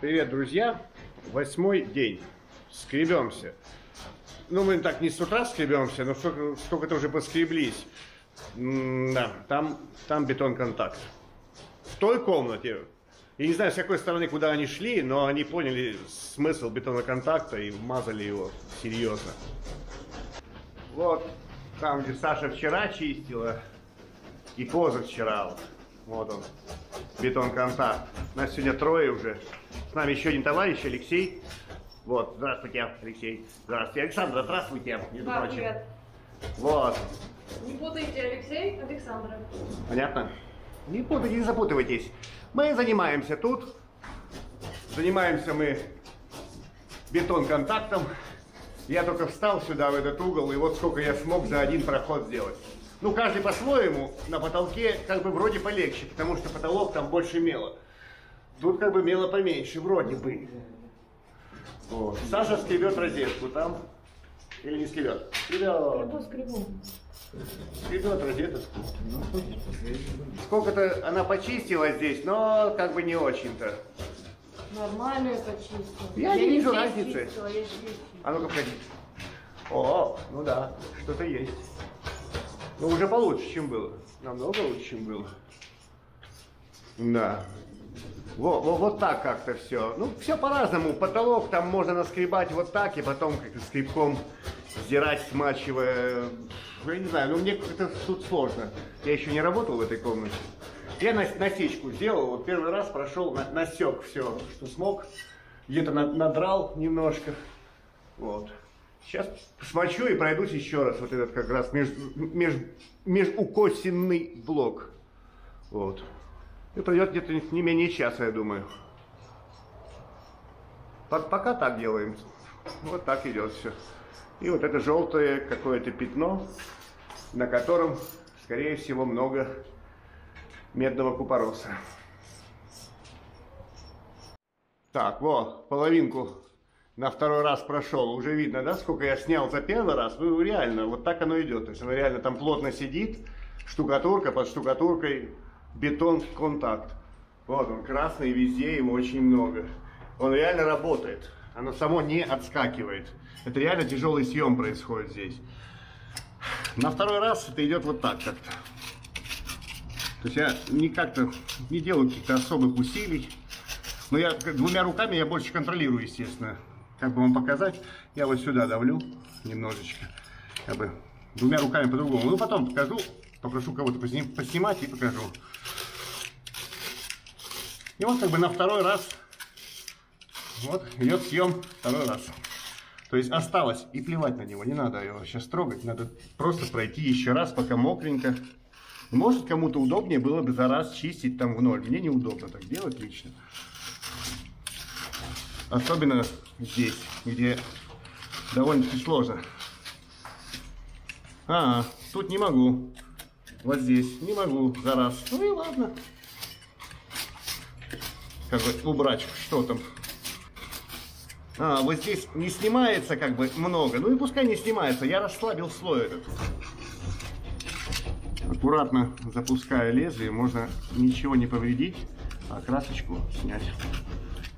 Привет, друзья! 8-й день. Скребемся. Ну, мы так не с утра скребемся, но сколько-то уже поскреблись. Да, там бетон-контакт. В той комнате, я не знаю, с какой стороны, куда они шли, но они поняли смысл бетоноконтакта и вмазали его серьезно. Вот там, где Саша вчера чистила, и позавчера. Вот он, бетон-контакт. Нас сегодня трое уже. С нами еще один товарищ, Алексей. Вот, здравствуйте, Алексей. Здравствуйте, Александра, здравствуйте. Между прочим. Привет. Вот. Не путайте Алексей, Александра. Понятно? Не путайте, не запутывайтесь. Мы занимаемся тут. Занимаемся мы бетон-контактом. Я только встал сюда, в этот угол, и вот сколько я смог за один проход сделать. Ну, каждый по-своему. На потолке как бы вроде полегче, потому что потолок там больше мела. Тут как бы мела поменьше, вроде бы. Вот. Саша скребет розетку там. Или не скребет? Скребет. Скребет розетку. Сколько-то она почистила здесь, но как бы не очень-то. Нормально я почистила. Я не вижу разницы. Чистила, я чистила. А ну-ка, погоди. О, ну да, что-то есть. Ну, уже получше, чем было. Намного лучше, чем было. Да. Вот так как-то все. Ну, все по-разному. Потолок там можно наскребать вот так, и потом как-то скребком сдирать, смачивая. Я не знаю, ну мне как-то тут сложно. Я еще не работал в этой комнате. Я насечку сделал, вот первый раз прошел, насек все, что смог. Где-то надрал немножко. Вот. Сейчас смочу и пройдусь еще раз. Вот этот как раз межукосинный блок. Вот. И пройдет где-то не менее часа, я думаю. Пока так делаем. Вот так идет все. И вот это желтое какое-то пятно, на котором, скорее всего, много медного купороса. Так, вот, половинку на второй раз прошел. Уже видно, да, сколько я снял за первый раз? Ну, реально, вот так оно идет. То есть оно реально там плотно сидит, штукатурка под штукатуркой, бетон-контакт. Вот он, красный везде, его очень много. Он реально работает. Оно само не отскакивает. Это реально тяжелый съем происходит здесь. На второй раз это идет вот так как-то. То есть я как-то не делаю каких-то особых усилий. Но я двумя руками я больше контролирую, естественно. Как бы вам показать, я вот сюда давлю немножечко. Как бы двумя руками по-другому. Ну потом покажу, попрошу кого-то поснимать и покажу. И вот как бы на второй раз вот идет съем второй раз. То есть осталось, и плевать на него, не надо его сейчас трогать, надо просто пройти еще раз, пока мокренько. Может, кому-то удобнее было бы за раз чистить там в ноль. Мне неудобно так делать лично. Особенно здесь, где довольно-таки сложно. Тут не могу. Вот здесь не могу за раз. Ну и ладно. Как бы убрать, что там. Вот здесь не снимается как бы много. Ну и пускай не снимается. Я расслабил слой этот. Аккуратно запуская лезвие, можно ничего не повредить, а красочку снять.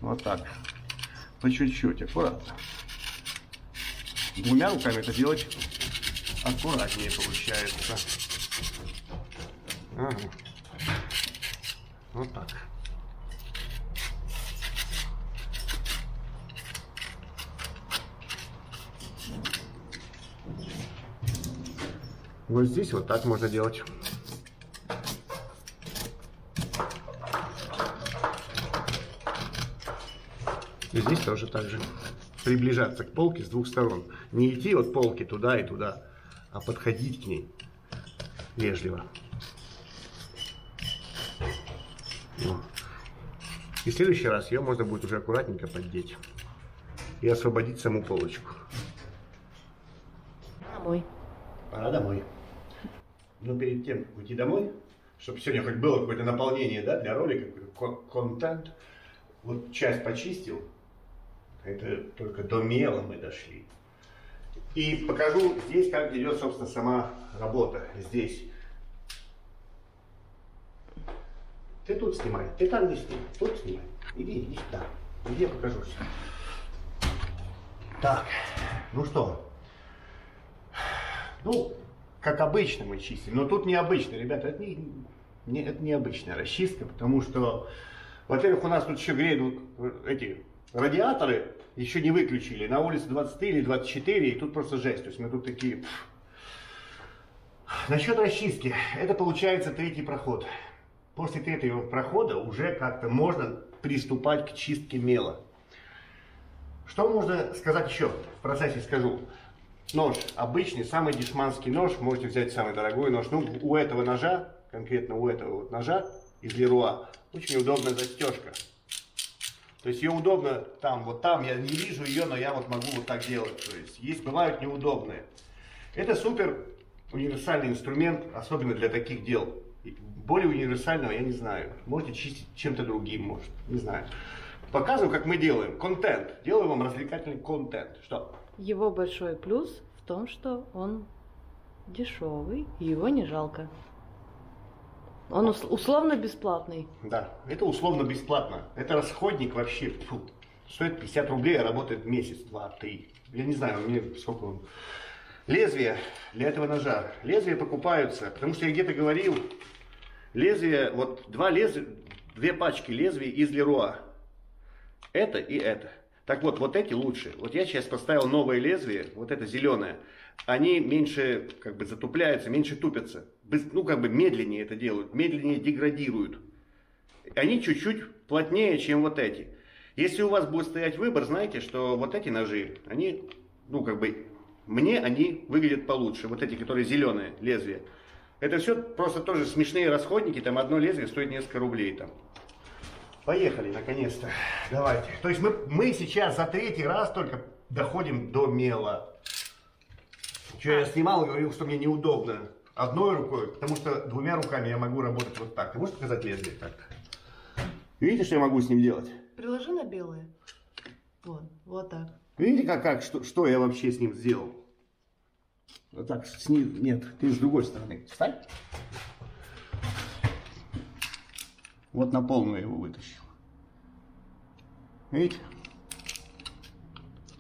Вот так. По чуть-чуть, аккуратно. Двумя руками это делать аккуратнее получается. Вот так. Вот здесь вот так можно делать. И здесь тоже так же. Приближаться к полке с двух сторон. Не идти от полки туда и туда, а подходить к ней вежливо. И в следующий раз ее можно будет уже аккуратненько поддеть. И освободить саму полочку. Домой. Пора домой. Но перед тем, как уйти домой, чтобы сегодня хоть было какое-то наполнение, да, для ролика, контент, вот часть почистил, это только до мела мы дошли. И покажу здесь, как идет, собственно, сама работа. Здесь. Ты тут снимай, ты там не снимай, тут снимай. Иди сюда. Иди я покажу. Так, ну что? Ну, как обычно мы чистим. Но тут необычно, ребята, это это необычная расчистка, потому что, во-первых, у нас тут еще греют эти радиаторы, еще не выключили. На улице 23 или 24, и тут просто жесть. То есть мы тут такие... Насчет расчистки. Это получается третий проход. После третьего прохода уже как-то можно приступать к чистке мела. Что можно сказать еще? В процессе скажу. Нож обычный, самый дешманский нож. Можете взять самый дорогой нож. Ну, у этого ножа, конкретно у этого вот ножа из Леруа, очень удобная застежка. То есть ее удобно там, вот там. Я не вижу ее, но я вот могу вот так делать. То есть бывают неудобные. Это супер универсальный инструмент, особенно для таких дел. Более универсального я не знаю. Можете чистить чем-то другим, может. Не знаю. Показываю, как мы делаем. Контент. Делаю вам развлекательный контент. Что? Его большой плюс в том, что он дешевый, его не жалко. Он условно бесплатный. Да, это условно бесплатно. Это расходник вообще. Фу, стоит 50 рублей, а работает месяц, 2, 3. Я не знаю, мне сколько он. Лезвия для этого ножа. Лезвия покупаются, потому что я где-то говорил, лезвия, вот две пачки лезвий из Леруа. Это и это. Так вот, вот эти лучше. Вот я сейчас поставил новое лезвие, вот это зеленое. Они меньше как бы затупляются, меньше тупятся. Ну как бы медленнее это делают, медленнее деградируют. Они чуть-чуть плотнее, чем вот эти. Если у вас будет стоять выбор, знаете, что вот эти ножи, они, ну как бы, мне они выглядят получше. Вот эти, которые зеленые лезвия. Это все просто тоже смешные расходники. Там одно лезвие стоит несколько рублей там. Поехали, наконец-то. Давайте. То есть мы сейчас за третий раз только доходим до мела. Что я снимал и говорил, что мне неудобно одной рукой, потому что двумя руками я могу работать вот так. Ты можешь показать лезвие так? Видите, что я могу с ним делать? Приложи на белое. Вот так. Видите, что я вообще с ним сделал? Вот так, снизу. Нет, ты с другой стороны. Встань. Вот на полную я его вытащил. Видите?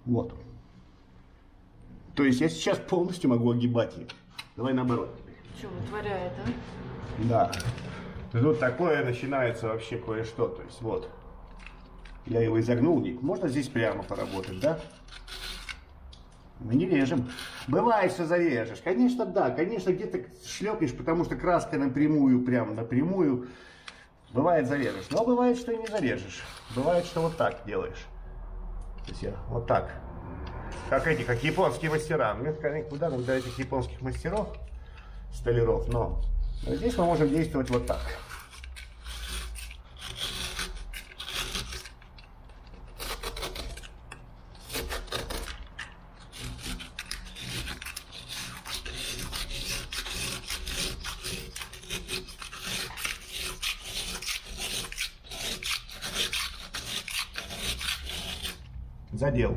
Вот. То есть я сейчас полностью могу огибать ее. Давай наоборот. Что вытворяет, а? Да. Тут такое начинается вообще кое-что. То есть вот. Я его изогнул. Можно здесь прямо поработать, да? Мы не режем. Бывает, что зарежешь. Конечно, да. Конечно, где-то шлепнешь, потому что краска напрямую, прям напрямую. Бывает, зарежешь. Но бывает, что и не зарежешь. Бывает, что вот так делаешь. То есть я вот так. Как японские мастера. Мне сказали, куда нам до этих японских мастеров, столяров. Но здесь мы можем действовать вот так. Задел.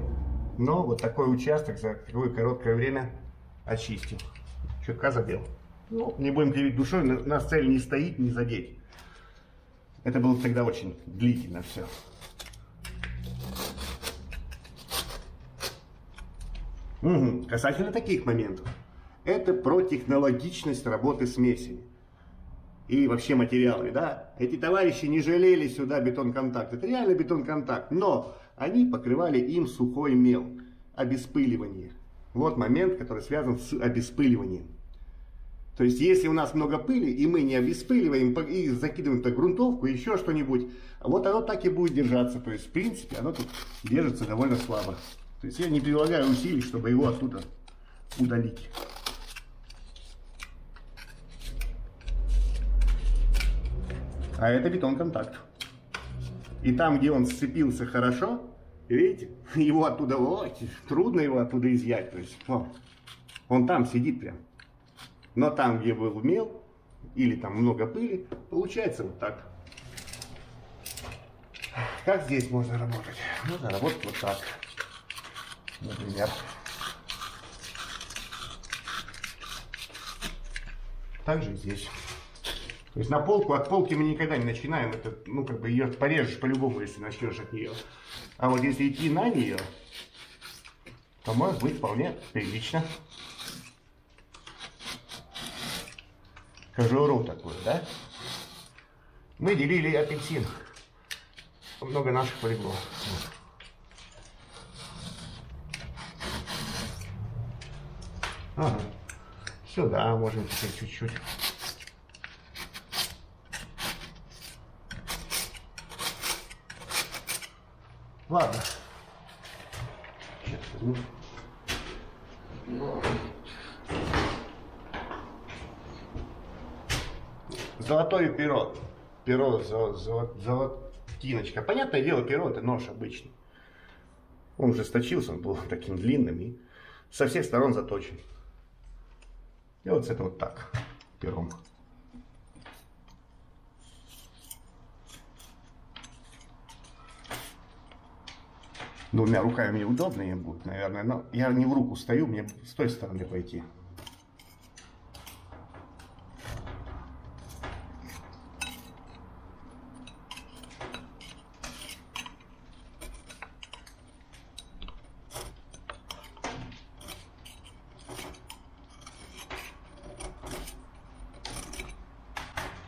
Но вот такой участок за такое короткое время очистил. Чутка задел. Ну, не будем кривить душой, у нас цель не стоит, не задеть. Это было тогда очень длительно все. Угу. Касательно таких моментов. Это про технологичность работы смесями. И вообще материалами, да? Эти товарищи не жалели сюда бетон-контакт. Это реально бетон-контакт. Но они покрывали им сухой мел. Обеспыливание. Вот момент, который связан с обеспыливанием. То есть, если у нас много пыли, и мы не обеспыливаем, и закидываем так грунтовку, еще что-нибудь, вот оно так и будет держаться. То есть, в принципе, оно тут держится довольно слабо. То есть, я не прилагаю усилий, чтобы его оттуда удалить. А это бетон-контакт. И там, где он сцепился хорошо, видите, его оттуда, трудно его оттуда изъять. То есть, он там сидит прям. Но там, где был мел, или там много пыли, получается вот так. Как здесь можно работать? Можно работать вот так, например. Также здесь. То есть на полку, от полки мы никогда не начинаем. Это, ну, как бы ее порежешь по-любому, если начнешь от нее. А вот если идти на нее, то может быть вполне прилично. Кожуру такую, да? Мы делили апельсин. Много наших полегло. Ага. Сюда можем теперь чуть-чуть. Ладно. Сейчас возьму. Золотое перо. Перо, золотиночка. Понятное дело, перо это нож обычный. Он уже сточился, он был таким длинным и со всех сторон заточен. Делается это вот так, пером. Двумя руками мне удобнее будет, наверное, но я не в руку стою, мне с той стороны пойти.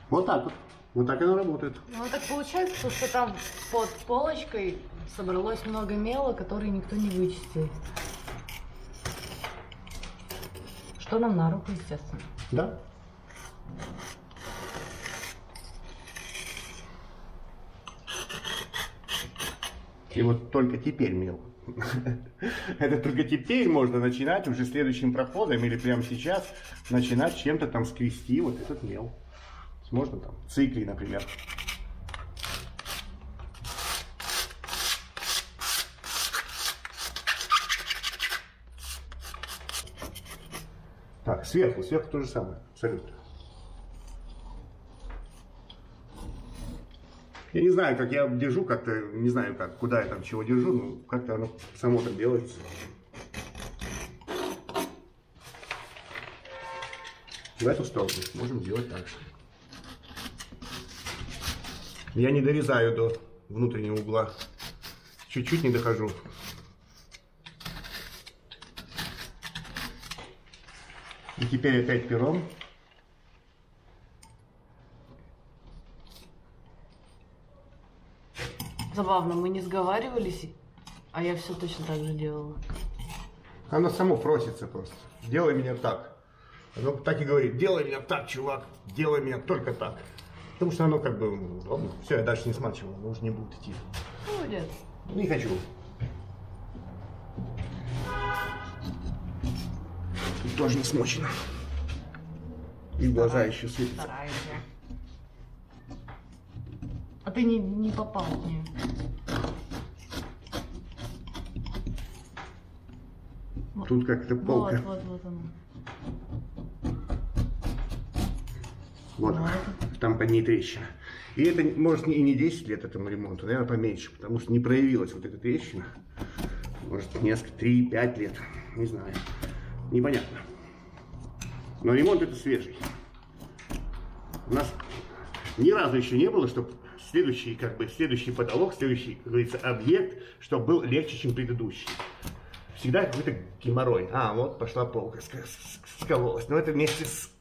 Вот так вот. Вот так оно работает. Ну так получается, что там под полочкой собралось много мела, который никто не вычистил. Что нам на руку, естественно. Да. И вот только теперь мел. Это только теперь можно начинать уже следующим проходом или прямо сейчас начинать чем-то там скрести вот этот мел. Можно там цикли, например. Так, сверху то же самое, абсолютно. Я не знаю, как я держу, как-то, не знаю, как, куда я там чего держу, но как-то оно само так делается. В эту сторону можем делать так же. Я не дорезаю до внутреннего угла. Чуть-чуть не дохожу. И теперь опять пером. Забавно, мы не сговаривались, а я все точно так же делала. Оно само просится просто. Делай меня так. Оно так и говорит, делай меня так, чувак. Делай меня только так. Потому что оно как бы удобно. Все, я дальше не смачивал, оно уже не будет идти. Будет. Не хочу. Тут тоже не смочено. И глаза еще светятся. Старайся. А ты не попал в нее. Тут как-то полка. Вот оно. Вот, там под ней трещина. И это может и не 10 лет этому ремонту, наверное, поменьше, потому что не проявилась вот эта трещина. Может, несколько, 3-5 лет, не знаю. Непонятно. Но ремонт это свежий. У нас ни разу еще не было, чтобы следующий потолок, следующий, как говорится, объект, чтобы был легче, чем предыдущий. Всегда какой-то геморрой. А, вот пошла полка, скололась. Но это вместе с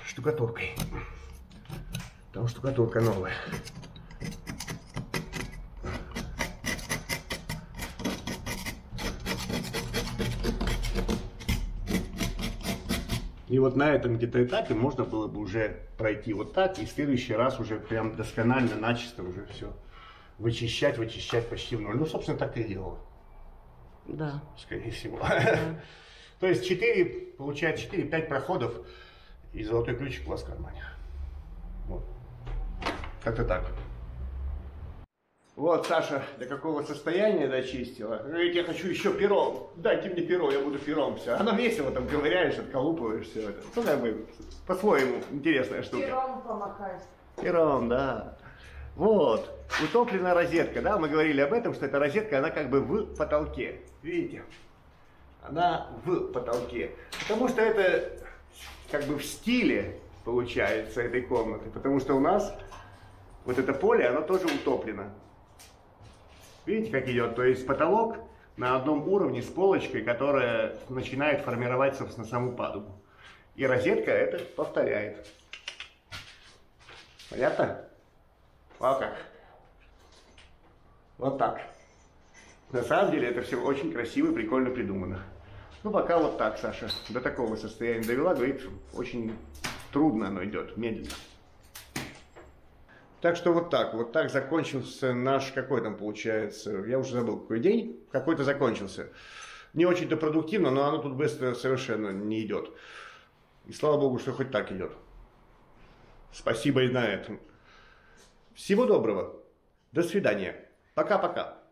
штукатуркой. Там штукатурка новая. И вот на этом где-то этапе можно было бы уже пройти вот так, и в следующий раз уже прям досконально, начисто уже все вычищать почти в ноль. Ну, собственно, так и делал. Да. Скорее всего. Да. То есть 4-5 проходов, и золотой ключик у вас в кармане. Вот. Как-то так. Вот Саша до какого состояния дочистила. Говорит, я хочу еще пером. Дайте мне перо, я буду пером. Все. Оно весело, там ковыряешь, отколупываешь все это. Ну, как бы, по-своему интересная штука. Пером помахать. Пером, да. Вот. Утоплена розетка, да, мы говорили об этом, что эта розетка, она как бы в потолке. Видите? Она в потолке. Потому что это как бы в стиле получается этой комнаты. Потому что у нас вот это поле, оно тоже утоплено. Видите, как идет? То есть потолок на одном уровне с полочкой, которая начинает формировать, собственно, саму падугу. И розетка это повторяет. Понятно? Вот как. Вот так. На самом деле это все очень красиво и прикольно придумано. Ну, пока вот так, Саша, до такого состояния довела, говорит, очень трудно оно идет, медленно. Так что вот так закончился наш, какой там получается, я уже забыл, какой день, какой-то закончился. Не очень-то продуктивно, но оно тут быстро совершенно не идет. И слава богу, что хоть так идет. Спасибо и на этом. Всего доброго. До свидания. Пока-пока.